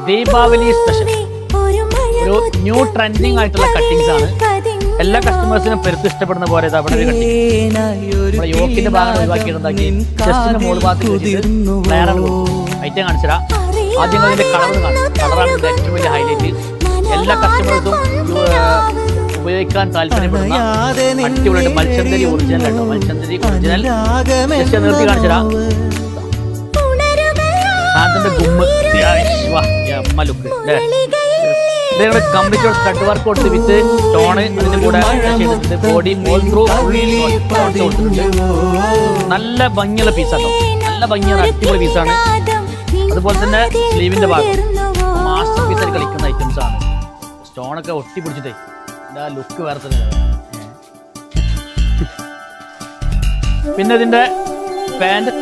Deepavali special ഒരു new trending ആയിട്ടുള്ള cuttings ആണ്. എല്ലാ കസ്റ്റമേഴ്സിനും പെരുത്ത് ഇഷ്ടപ്പെടുന്ന പോലെ അവിടെ ഒരു കട്ടിങ് നമ്മുടെ യോക്കിന്റെ ഭാഗം ഒഴിവാക്കിയിട്ടുണ്ടാക്കി ജസ്റ്റിന്റെ മോൾ ഭാഗത്ത് ഐറ്റം കാണിച്ചാ. ആദ്യം അതിന്റെ കളർ കാണും. കളറാണ് ഇതിന്റെ ഏറ്റവും വലിയ ഹൈലൈറ്റ്. എല്ലാ കസ്റ്റമേഴ്സും ഉപയോഗിക്കാൻ താല്പര്യപ്പെടുന്ന അടിപൊളിയായിട്ട് മത്സ്യന്തരി ഒറിജിനൽ കേട്ടോ. മത്സ്യന്തരി ഒറിജിനൽ ജസ്റ്റ് നിർത്തി കാണിച്ചാ. സാധനത്തിന്റെ ഗുമ്മ് അമ്മ ലുക്ക് അല്ലേ. ഇത് കംപ്ലീറ്റ് സ്റ്റഡ് വർക്ക് കൊടുത്ത് വിത്ത് സ്റ്റോണ് അതിന്റെ കൂടെ ചെയ്തിട്ടുണ്ട്. ബോഡി ഓൾ ത്രൂ കൊടുത്തിട്ടുണ്ട്. നല്ല ഭംഗിയുള്ള പീസാട്ടോ. നല്ല ഭംഗിയുള്ള അടിപൊളി പീസാണ്. അതുപോലെ തന്നെ സ്ലീവിന്റെ ഭാഗം മാസ്റ്റർ പീസിൽ കളിക്കുന്ന ഐറ്റംസ് ആണ്. സ്റ്റോണൊക്കെ ഒട്ടി പിടിച്ചിട്ടേ എന്താ ലുക്ക് വേറെ തന്നെ. പിന്നെ ഇതിന്റെ പാൻറ്